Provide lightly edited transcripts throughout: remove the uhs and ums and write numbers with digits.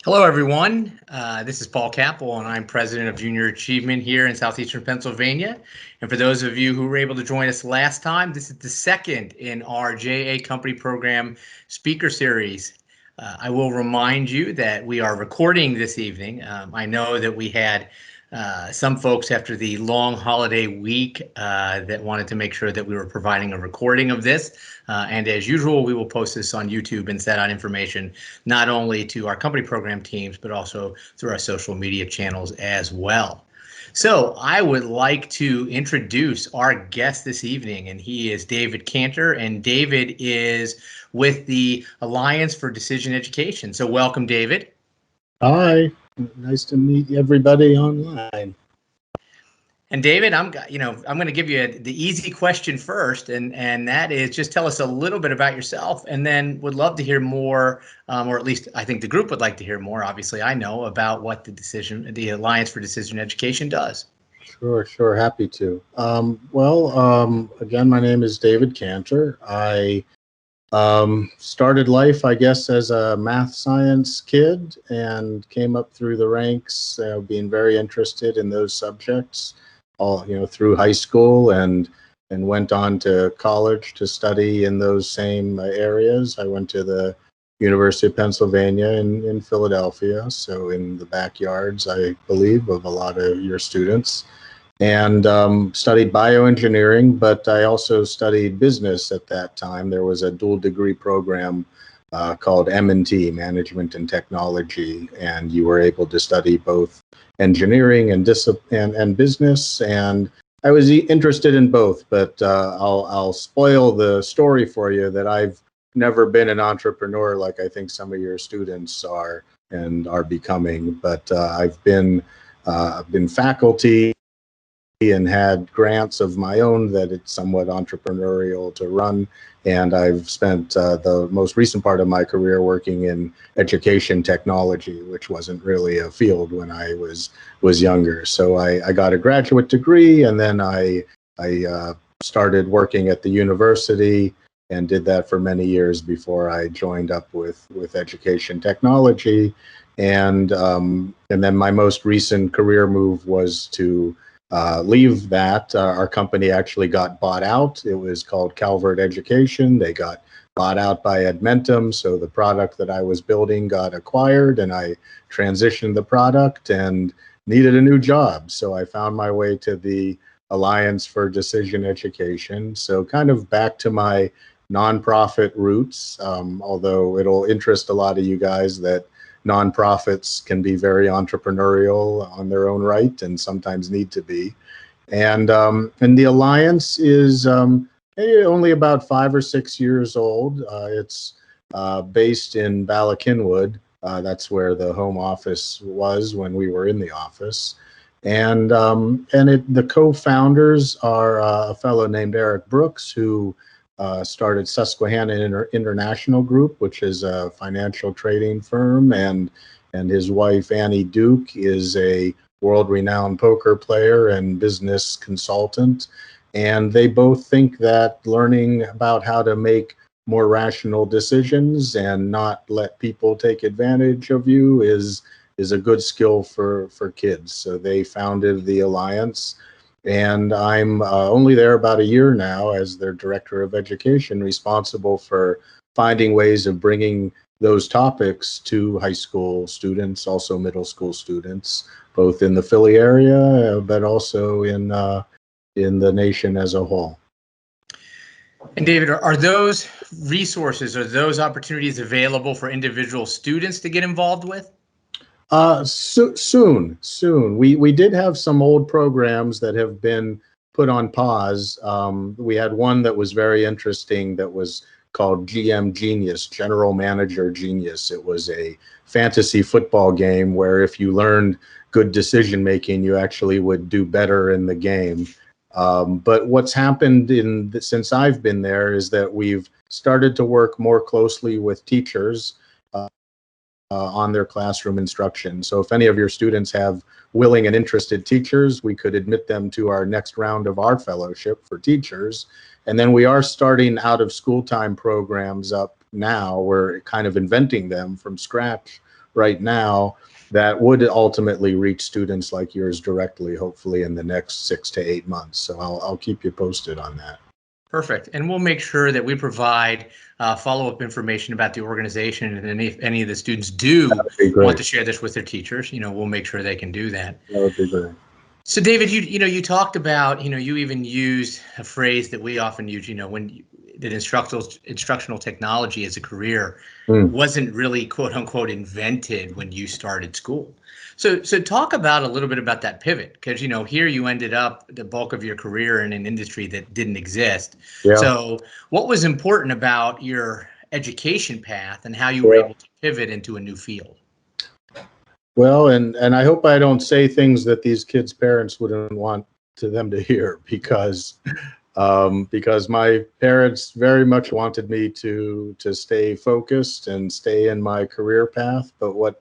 Hello, everyone. This is Paul Kappel, and I'm president of Junior Achievement here in Southeastern Pennsylvania. And for those of you who were able to join us last time, this is the second in our JA Company Program speaker series. I will remind you that we are recording this evening. I know that we had some folks after the long holiday week that wanted to make sure that we were providing a recording of this. And as usual, we will post this on YouTube and set out information not only to our company program teams, but also through our social media channels as well. So I would like to introduce our guest this evening, and he is David Kanter, and David is with the Alliance for Decision Education. So welcome, David. Hi, nice to meet everybody online. And David, I'm going to give you the easy question first, and that is just tell us a little bit about yourself, and then would love to hear more, or at least I think the group would like to hear more. Obviously, I know about what the Alliance for Decision Education does. Sure, happy to. Again, my name is David Kanter. I started life, I guess, as a math science kid and came up through the ranks, being very interested in those subjects. Through high school and went on to college to study in those same areas. I went to the University of Pennsylvania in Philadelphia, so in the backyards, I believe, of a lot of your students, and studied bioengineering, but I also studied business at that time. There was a dual degree program called M&T, Management and Technology, and you were able to study both engineering and business, and I was interested in both, but I'll spoil the story for you that I've never been an entrepreneur like I think some of your students are and are becoming, but I've been faculty and had grants of my own that it's somewhat entrepreneurial to run. And I've spent the most recent part of my career working in education technology, which wasn't really a field when I was younger. So I got a graduate degree, and then I started working at the university and did that for many years before I joined up with education technology. And then my most recent career move was to leave that. Our company actually got bought out. It was called Calvert Education. They got bought out by Edmentum, so the product that I was building got acquired, and I transitioned the product and needed a new job. So I found my way to the Alliance for Decision Education. So kind of back to my nonprofit roots, although it'll interest a lot of you guys that nonprofits can be very entrepreneurial on their own right and sometimes need to be. And the Alliance is only about 5 or 6 years old. It's based in Ballackinwood. That's where the home office was when we were in the office. And the co-founders are a fellow named Eric Brooks, who started Susquehanna International Group, which is a financial trading firm, and his wife Annie Duke is a world-renowned poker player and business consultant. And they both think that learning about how to make more rational decisions and not let people take advantage of you is a good skill for kids. So they founded the Alliance. And I'm only there about a year now as their director of education, responsible for finding ways of bringing those topics to high school students, also middle school students, both in the Philly area, but also in the nation as a whole. And David, are those resources, are those opportunities available for individual students to get involved with? Soon. We did have some old programs that have been put on pause. We had one that was very interesting that was called GM Genius, General Manager Genius. It was a fantasy football game where if you learned good decision making, you actually would do better in the game. But what's happened since I've been there is that we've started to work more closely with teachers on their classroom instruction. So if any of your students have willing and interested teachers, we could admit them to our next round of our fellowship for teachers. And then we are starting out of school time programs up now. We're kind of inventing them from scratch right now that would ultimately reach students like yours directly, hopefully in the next 6 to 8 months. So I'll keep you posted on that. Perfect. And we'll make sure that we provide follow-up information about the organization. And if any of the students do want to share this with their teachers, we'll make sure they can do that. That would be great. So David, you talked about, you even used a phrase that we often use, that instructional technology as a career wasn't really quote unquote invented when you started school. So talk about a little bit about that pivot, because here you ended up the bulk of your career in an industry that didn't exist. Yeah. So what was important about your education path and how you were able to pivot into a new field? Well, and I hope I don't say things that these kids' parents wouldn't want them to hear, because my parents very much wanted me to stay focused and stay in my career path. But what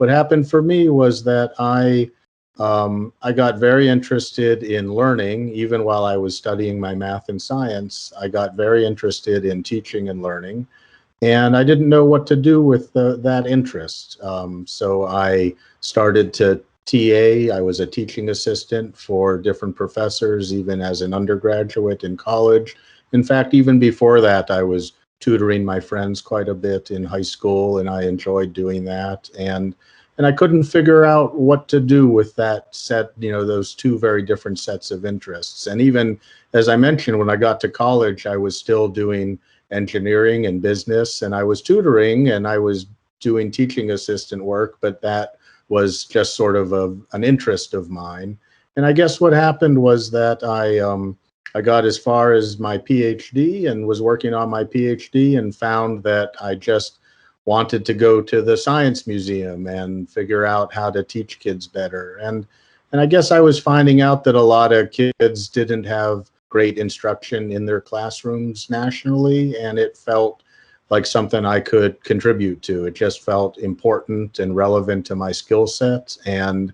happened for me was that I got very interested in learning. Even while I was studying my math and science, I got very interested in teaching and learning. And I didn't know what to do with that interest. So I started to TA. I was a teaching assistant for different professors, even as an undergraduate in college. In fact, even before that, I was tutoring my friends quite a bit in high school, and I enjoyed doing that. And I couldn't figure out what to do with that set, those two very different sets of interests. And even, as I mentioned, when I got to college, I was still doing engineering and business, and I was tutoring and I was doing teaching assistant work, but that was just sort of an interest of mine. And I guess what happened was that I got as far as my PhD and was working on my PhD and found that I just wanted to go to the science museum and figure out how to teach kids better. And I guess I was finding out that a lot of kids didn't have great instruction in their classrooms nationally, and it felt like something I could contribute to. It just felt important and relevant to my skill set. And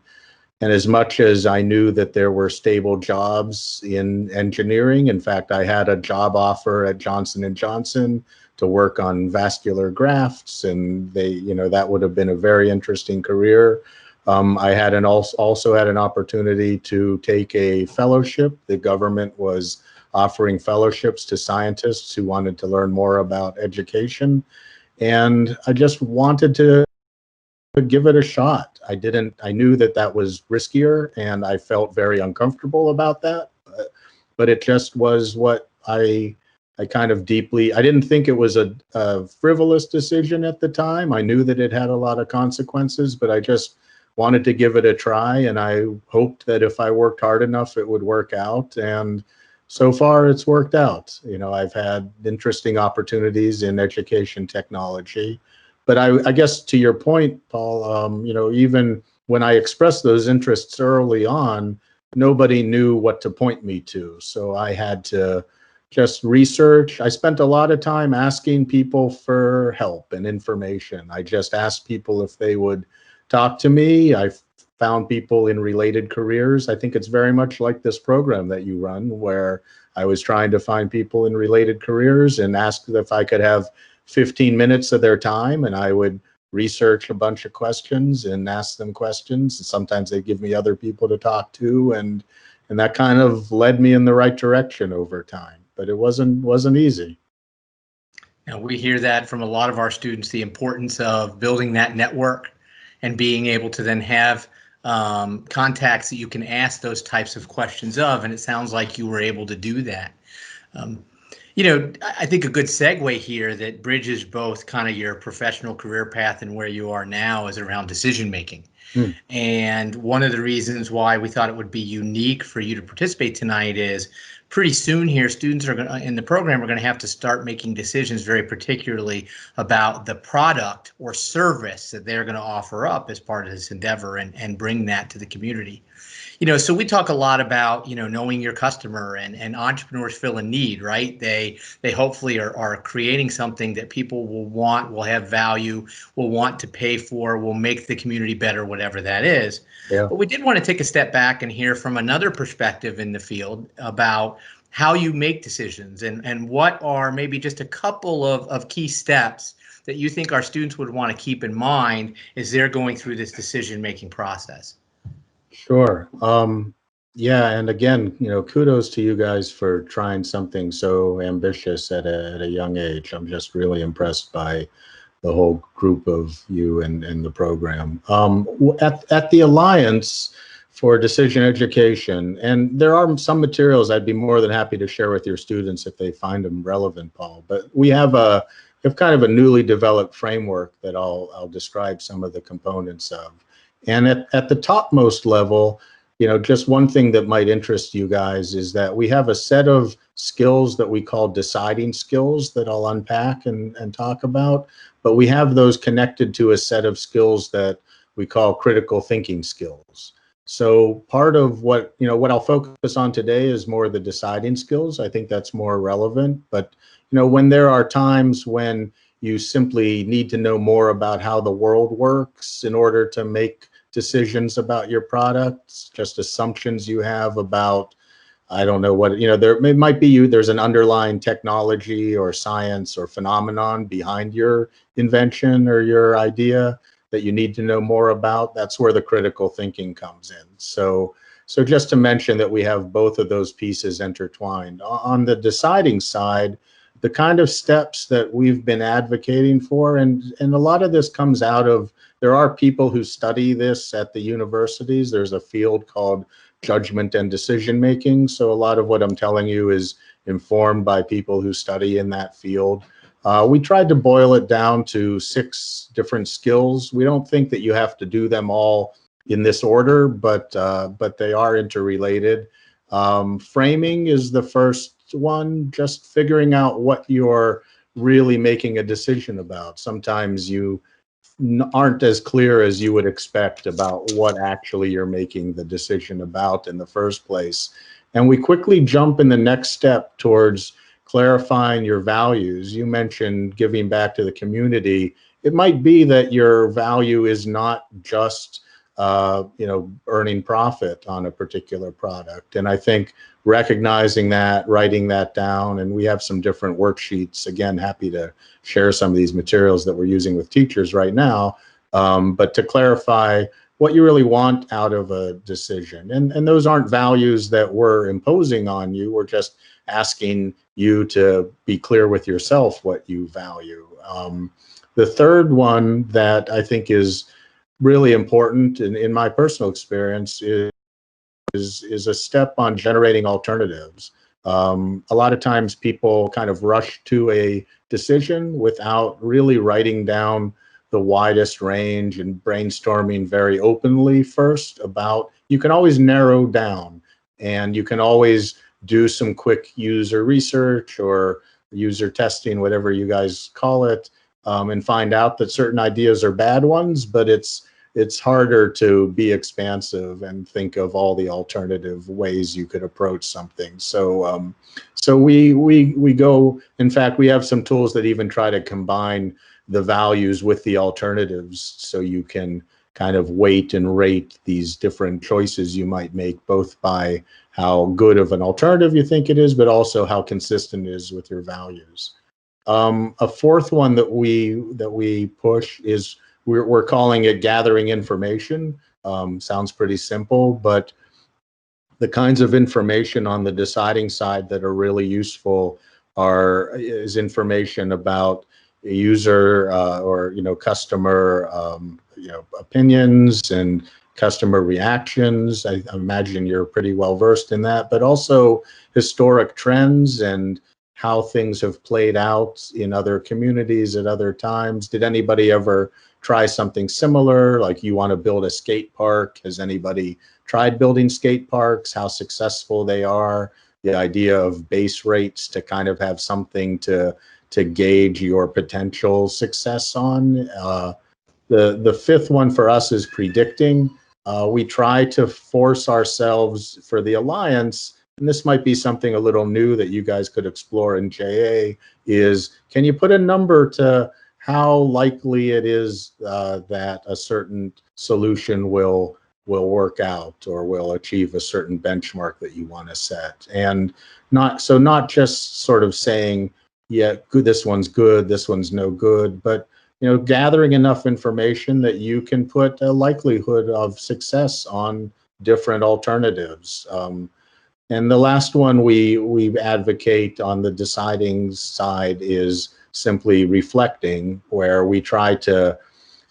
as much as I knew that there were stable jobs in engineering, in fact, I had a job offer at Johnson & Johnson to work on vascular grafts, and that would have been a very interesting career. I had also had an opportunity to take a fellowship. The government was offering fellowships to scientists who wanted to learn more about education, and I just wanted to give it a shot. I knew that was riskier, and I felt very uncomfortable about that, but it just was what I kind of deeply, I didn't think it was a frivolous decision at the time. I knew that it had a lot of consequences, but I just wanted to give it a try, and I hoped that if I worked hard enough, it would work out. And so far, it's worked out. I've had interesting opportunities in education technology. But I guess to your point, Paul, even when I expressed those interests early on, nobody knew what to point me to. So I had to just research. I spent a lot of time asking people for help and information. I just asked people if they would talk to me. I found people in related careers. I think it's very much like this program that you run, where I was trying to find people in related careers and asked if I could have 15 minutes of their time, and I would research a bunch of questions and ask them questions. Sometimes they give me other people to talk to, and that kind of led me in the right direction over time. But it wasn't easy. Now, we hear that from a lot of our students, the importance of building that network and being able to then have contacts that you can ask those types of questions of, and it sounds like you were able to do that. I think a good segue here that bridges both kind of your professional career path and where you are now is around decision making. And one of the reasons why we thought it would be unique for you to participate tonight is pretty soon here, students are going to, in the program, are going to have to start making decisions very particularly about the product or service that they're going to offer up as part of this endeavor and bring that to the community. So we talk a lot about, knowing your customer, and entrepreneurs feel a need, right? They hopefully are creating something that people will want, will have value, will want to pay for, will make the community better, whatever that is. Yeah. But we did want to take a step back and hear from another perspective in the field about how you make decisions and what are maybe just a couple of key steps that you think our students would want to keep in mind as they're going through this decision-making process? Sure. Yeah, and again, kudos to you guys for trying something so ambitious at a young age. I'm just really impressed by the whole group of you and the program. At the Alliance for Decision Education, and there are some materials I'd be more than happy to share with your students if they find them relevant, Paul. But we have kind of a newly developed framework that I'll describe some of the components of. And at the topmost level, just one thing that might interest you guys is that we have a set of skills that we call deciding skills that I'll unpack and talk about. But we have those connected to a set of skills that we call critical thinking skills. So part of what I'll focus on today is more the deciding skills. I think that's more relevant. But when there are times when you simply need to know more about how the world works in order to make decisions about your products, just assumptions you have about, I don't know what, it might be there's an underlying technology or science or phenomenon behind your invention or your idea that you need to know more about. That's where the critical thinking comes in. So just to mention that we have both of those pieces intertwined. On the deciding side, the kind of steps that we've been advocating for, and a lot of this comes out of, there are people who study this at the universities. There's a field called judgment and decision making. So a lot of what I'm telling you is informed by people who study in that field. We tried to boil it down to 6 different skills. We don't think that you have to do them all in this order, but they are interrelated. Framing is the first one, just figuring out what you're really making a decision about. Sometimes you aren't as clear as you would expect about what actually you're making the decision about in the first place. And we quickly jump in the next step towards clarifying your values. You mentioned giving back to the community. It might be that your value is not just earning profit on a particular product. And I think recognizing that, writing that down, and we have some different worksheets. Again, happy to share some of these materials that we're using with teachers right now, but to clarify what you really want out of a decision. And those aren't values that we're imposing on you. We're just asking you to be clear with yourself what you value. The third one that I think is really important in my personal experience is a step on generating alternatives. A lot of times people kind of rush to a decision without really writing down the widest range and brainstorming very openly first about, you can always narrow down and you can always do some quick user research or user testing, whatever you guys call it, and find out that certain ideas are bad ones, but it's harder to be expansive and think of all the alternative ways you could approach something. So we go, in fact, we have some tools that even try to combine the values with the alternatives, so you can kind of weight and rate these different choices you might make, both by how good of an alternative you think it is, but also how consistent it is with your values. A fourth one that we push is, we're calling it gathering information. Sounds pretty simple, but the kinds of information on the deciding side that are really useful is information about user or customer opinions and customer reactions. I imagine you're pretty well versed in that, but also historic trends and how things have played out in other communities at other times. Did anybody ever try something similar? Like, you want to build a skate park. Has anybody tried building skate parks? How successful they are? The idea of base rates to kind of have something to gauge your potential success on. The fifth one for us is predicting. We try to force ourselves for the Alliance, and this might be something a little new that you guys could explore in JA, is, can you put a number to how likely it is that a certain solution will work out or will achieve a certain benchmark that you want to set? And not just sort of saying, yeah, good, this one's good, this one's no good, but gathering enough information that you can put a likelihood of success on different alternatives. And the last one we advocate on the deciding side is simply reflecting, where we try to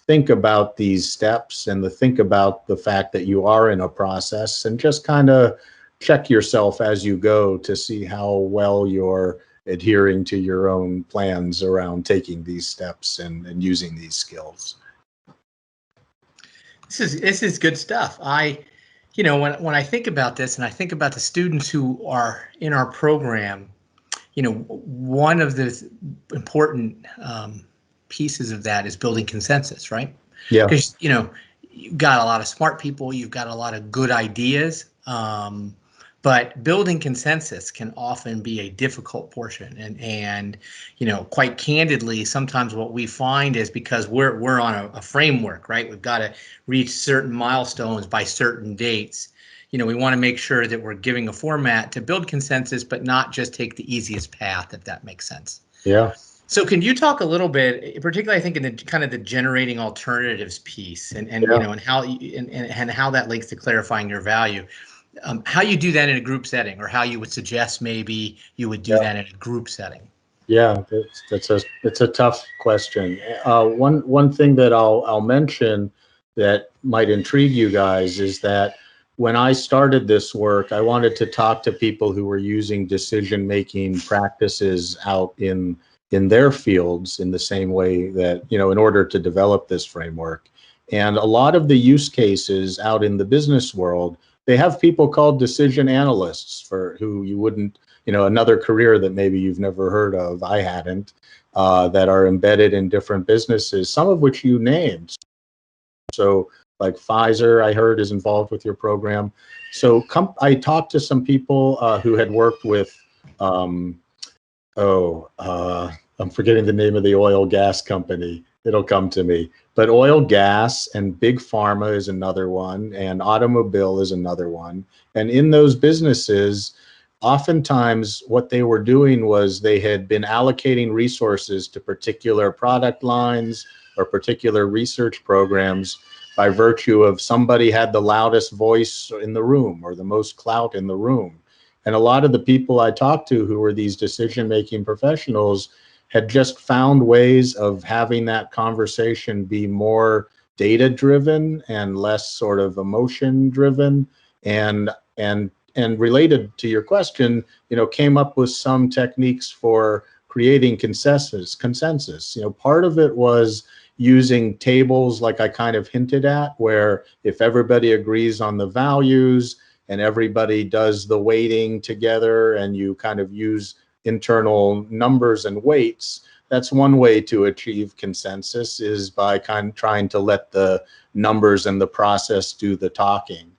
think about these steps and think about the fact that you are in a process, and just kind of check yourself as you go to see how well you're adhering to your own plans around taking these steps and using these skills. This is good stuff. When I think about this, and I think about the students who are in our program, one of the important pieces of that is building consensus, right? Yeah. Because you've got a lot of smart people, you've got a lot of good ideas, but building consensus can often be a difficult portion. And quite candidly, sometimes what we find is, because we're on a framework, right? We've got to reach certain milestones by certain dates. We want to make sure that we're giving a format to build consensus, but not just take the easiest path, if that makes sense. Yeah. So can you talk a little bit, particularly I think in the kind of the generating alternatives piece, and how that links to clarifying your value, how you do that in a group setting, or how you would suggest maybe you would do that in a group setting? Yeah, it's a tough question. One thing that I'll mention that might intrigue you guys is that when I started this work, I wanted to talk to people who were using decision-making practices out in their fields in the same way that, in order to develop this framework. And a lot of the use cases out in the business world, they have people called decision analysts, for who you wouldn't, another career that maybe you've never heard of, I hadn't, that are embedded in different businesses, some of which you named. So like Pfizer, I heard, is involved with your program. So I talked to some people who had worked with, I'm forgetting the name of the oil gas company. It'll come to me. But oil, gas, and big pharma is another one, and automobile is another one. And in those businesses, oftentimes what they were doing was they had been allocating resources to particular product lines or particular research programs by virtue of somebody had the loudest voice in the room or the most clout in the room. And a lot of the people I talked to who were these decision-making professionals had just found ways of having that conversation be more data-driven and less sort of emotion-driven, and related to your question, came up with some techniques for creating consensus. Part of it was using tables, like I kind of hinted at, where if everybody agrees on the values and everybody does the weighting together, and you kind of use internal numbers and weights, that's one way to achieve consensus, is by kind of trying to let the numbers and the process do the talking.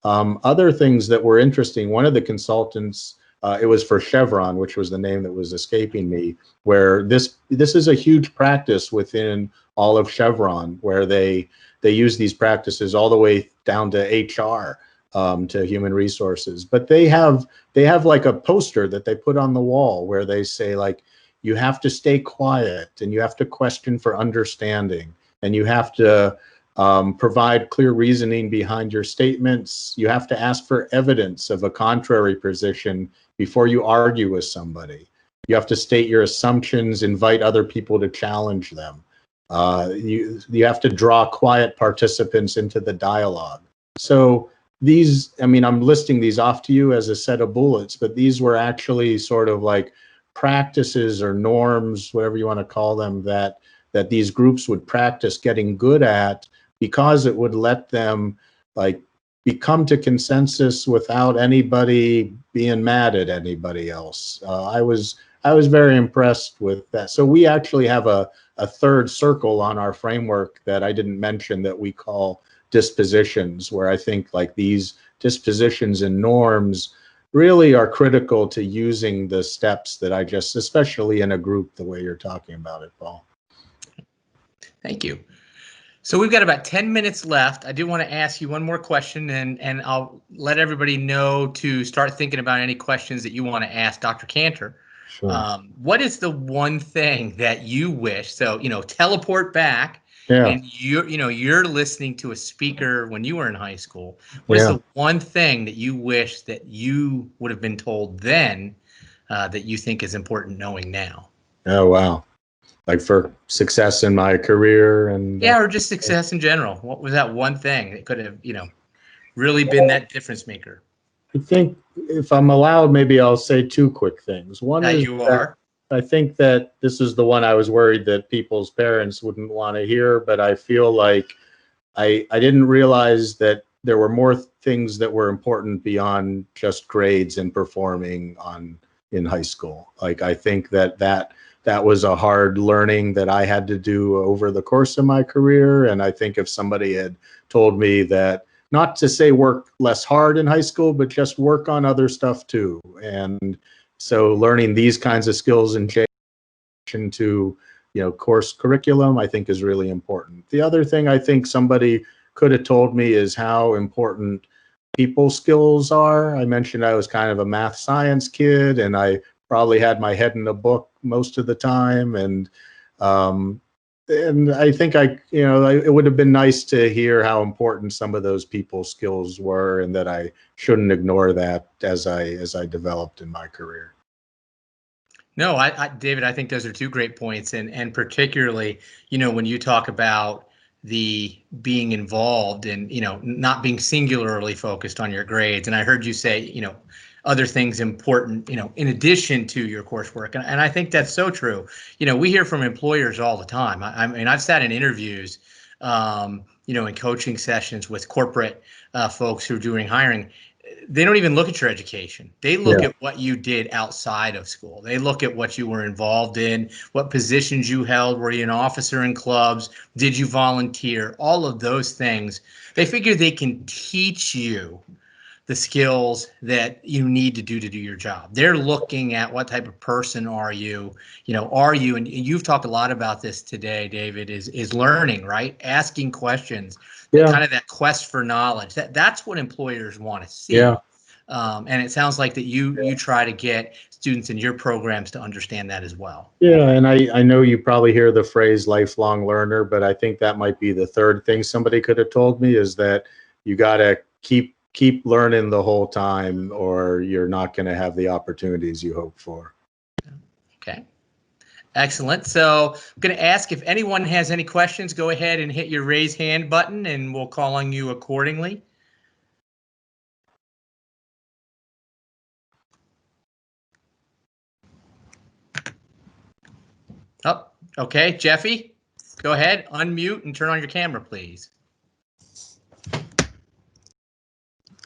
Other things that were interesting, one of the consultants, it was for Chevron, which was the name that was escaping me, where this is a huge practice within all of Chevron, where they use these practices all the way down to HR, to human resources. But they have like a poster that they put on the wall where they say, like, you have to stay quiet, and you have to question for understanding, and you have to provide clear reasoning behind your statements. You have to ask for evidence of a contrary position before you argue with somebody. You have to state your assumptions, invite other people to challenge them. You have to draw quiet participants into the dialogue. So these, I'm listing these off to you as a set of bullets, but these were actually sort of like practices or norms, whatever you want to call them, that these groups would practice getting good at, because it would let them like come to consensus without anybody being mad at anybody else. I was very impressed with that. So we actually have a third circle on our framework that I didn't mention, that we call dispositions, where I think like these dispositions and norms really are critical to using the steps that I just, especially in a group the way you're talking about it, Paul. Thank you. So we've got about 10 minutes left. I do want to ask you one more question, and I'll let everybody know to start thinking about any questions that you want to ask Dr. Kanter. Sure. What is the one thing that you wish? So, teleport back, Yeah. and you're listening to a speaker when you were in high school. What is Yeah. the one thing that you wish that you would have been told then that you think is important knowing now? Oh, wow. Like for success in my career and Yeah, or just success in general. What was that one thing that could have, really been that difference maker? I think if I'm allowed, maybe I'll say two quick things. One is You that are. I think that this is the one I was worried that people's parents wouldn't want to hear, but I feel like I didn't realize that there were more things that were important beyond just grades and performing in high school. Like I think that was a hard learning that I had to do over the course of my career. And I think if somebody had told me that, not to say work less hard in high school, but just work on other stuff too. And so learning these kinds of skills in addition to, course curriculum, I think is really important. The other thing I think somebody could have told me is how important people skills are. I mentioned I was kind of a math science kid, and I probably had my head in a book most of the time. And I think it would have been nice to hear how important some of those people skills were, and that I shouldn't ignore that as I developed in my career. No, David, I think those are two great points, and particularly, when you talk about the being involved and not being singularly focused on your grades, and I heard you say other things important in addition to your coursework, and I think that's so true. We hear from employers all the time. I mean, I've sat in interviews, in coaching sessions with corporate folks who are doing hiring. They don't even look at your education. They look Yeah. at what you did outside of school. They look at what you were involved in, what positions you held. Were you an officer in clubs? Did you volunteer? All of those things. They figure they can teach you the skills that you need to do your job. They're looking at what type of person are you, and you've talked a lot about this today, David, is learning, right? Asking questions, Yeah. kind of that quest for knowledge. That's what employers want to Yeah. see. And it sounds like that you try to get students in your programs to understand that as well. Yeah, and I know you probably hear the phrase lifelong learner, but I think that might be the third thing somebody could have told me, is that you got to keep learning the whole time, or you're not going to have the opportunities you hope for. Okay. Excellent. So I'm going to ask if anyone has any questions, go ahead and hit your raise hand button and we'll call on you accordingly. Oh, okay. Jeffy, go ahead, unmute and turn on your camera, please.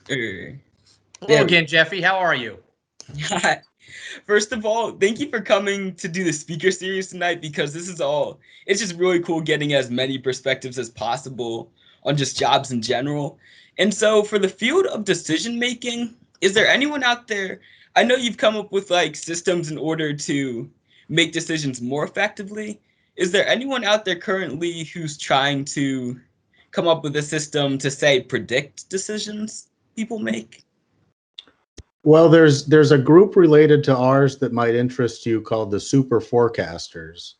Hello again, Jeffy. How are you? Hi. First of all, thank you for coming to do the speaker series tonight, because it's just really cool getting as many perspectives as possible on just jobs in general. And so for the field of decision making, is there anyone out there? I know you've come up with like systems in order to make decisions more effectively. Is there anyone out there currently who's trying to come up with a system to, say, predict decisions people make? Well, there's a group related to ours that might interest you called the Super Forecasters.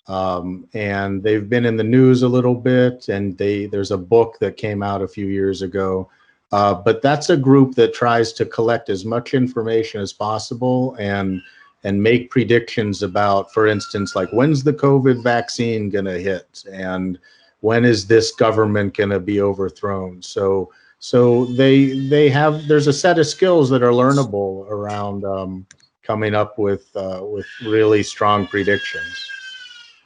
And they've been in the news a little bit, and there's a book that came out a few years ago. But that's a group that tries to collect as much information as possible and make predictions about, for instance, like when's the COVID vaccine going to hit, and when is this government going to be overthrown. So there's a set of skills that are learnable around coming up with really strong predictions.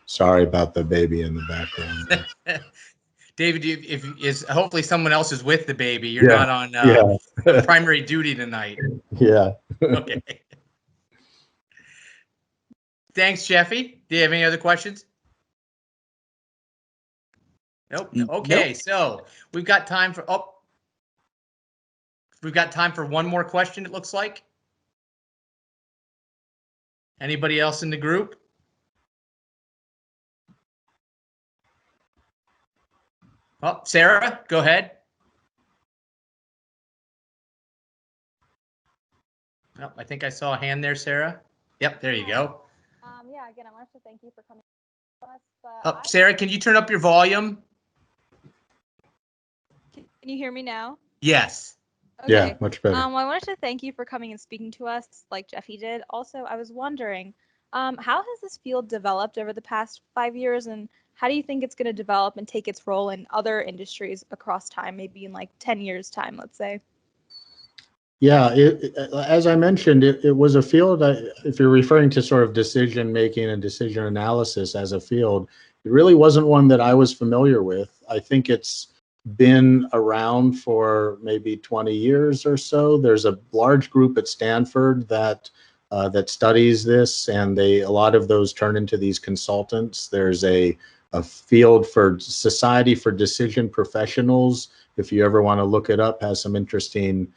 Sorry about the baby in the background. David, hopefully someone else is with the baby. You're Yeah, not on yeah. primary duty tonight. Yeah. Okay. Thanks, Jeffy. Do you have any other questions? Nope. Okay, Nope. so we've got time for one more question, it looks like. Anybody else in the group? Oh, Sarah, go ahead. Oh, I think I saw a hand there, Sarah. Yep, there you go. Yeah, again, I wanted to thank you for coming to us. Oh, Sarah, can you turn up your volume? Can you hear me now? Yes. Okay. Yeah, much better. Well, I wanted to thank you for coming and speaking to us like Jeffy did. Also, I was wondering, how has this field developed over the past 5 years, and how do you think it's going to develop and take its role in other industries across time, maybe in like 10 years' time, let's say? Yeah, as I mentioned, it was a field, if you're referring to sort of decision making and decision analysis as a field, it really wasn't one that I was familiar with. I think it's been around for maybe 20 years or so. There's a large group at Stanford that studies this, and a lot of those turn into these consultants. There's a field for Society for Decision Professionals. If you ever want to look it up, has some interesting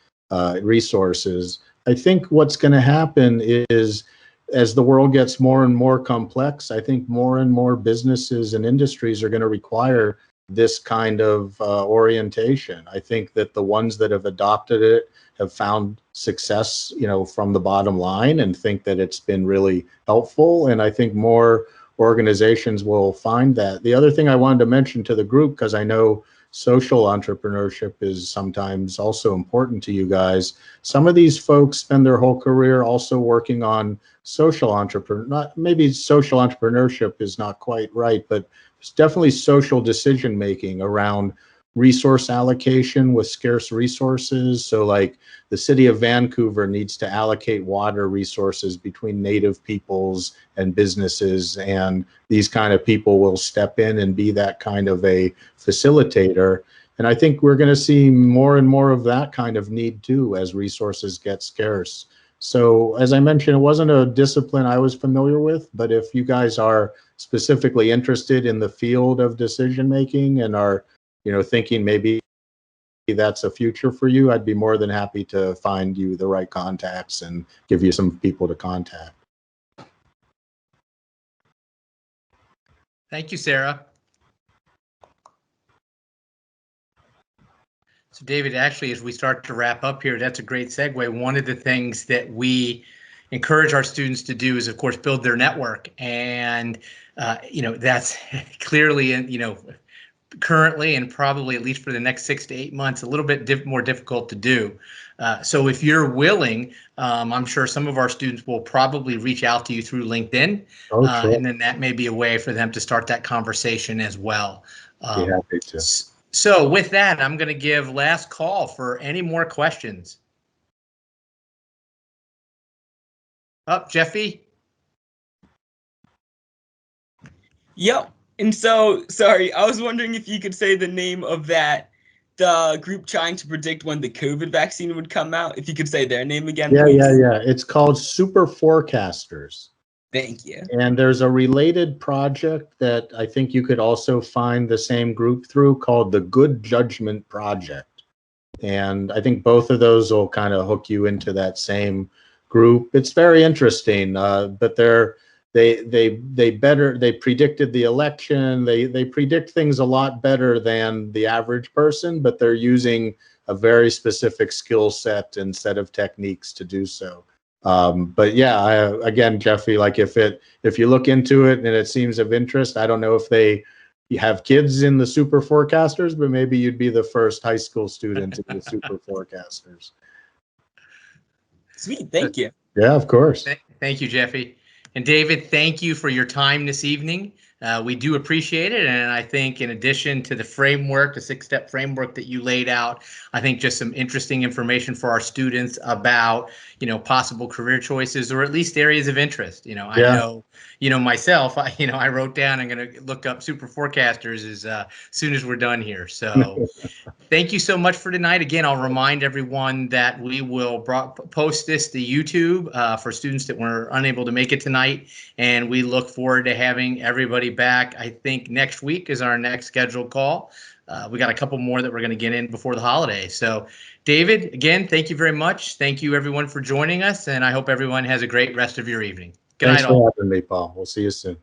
resources. I think what's going to happen is, as the world gets more and more complex, I think more and more businesses and industries are going to require this kind of orientation. I think that the ones that have adopted it have found success, from the bottom line, and think that it's been really helpful. And I think more organizations will find that. The other thing I wanted to mention to the group, because I know social entrepreneurship is sometimes also important to you guys. Some of these folks spend their whole career also working on social maybe social entrepreneurship is not quite right, but it's definitely social decision making around resource allocation with scarce resources. So like the city of Vancouver needs to allocate water resources between native peoples and businesses, and these kind of people will step in and be that kind of a facilitator. And I think we're going to see more and more of that kind of need too as resources get scarce. So as I mentioned, it wasn't a discipline I was familiar with, but if you guys are specifically interested in the field of decision making and are thinking maybe that's a future for you, I'd be more than happy to find you the right contacts and give you some people to contact. Thank you, Sarah. So David, actually, as we start to wrap up here, that's a great segue. One of the things that we encourage our students to do is, of course, build their network. And, that's clearly, currently and probably at least for the next 6 to 8 months, a little bit more difficult to do. So if you're willing, I'm sure some of our students will probably reach out to you through LinkedIn. Sure. And then that may be a way for them to start that conversation as well. Be happy to. So with that, I'm going to give last call for any more questions. Jeffy? Yep. And so, sorry, I was wondering if you could say the name of the group trying to predict when the COVID vaccine would come out. If you could say their name again, please. Yeah. It's called Super Forecasters. Thank you. And there's a related project that I think you could also find the same group through called the Good Judgment Project. And I think both of those will kind of hook you into that same group. It's very interesting, but they predicted the election. They predict things a lot better than the average person, but they're using a very specific skill set and set of techniques to do so. But yeah, again, Jeffy, like if you look into it and it seems of interest, I don't know if you have kids in the Super Forecasters, but maybe you'd be the first high school student in the Super Forecasters. Sweet, thank you. Yeah, of course. Thank you, Jeffy. And David, thank you for your time this evening. We do appreciate it. And I think in addition to the framework, the 6-step framework that you laid out, I think just some interesting information for our students about, possible career choices or at least areas of interest. I know, myself, I wrote down, I'm going to look up Super Forecasters as soon as we're done here. So thank you so much for tonight. Again, I'll remind everyone that we will post this to YouTube for students that were unable to make it tonight. And we look forward to having everybody back. I think next week is our next scheduled call. We got a couple more that we're going to get in before the holiday. So David, again, thank you very much. Thank you everyone for joining us. And I hope everyone has a great rest of your evening. Good night all. Thanks for having me, Paul. We'll see you soon.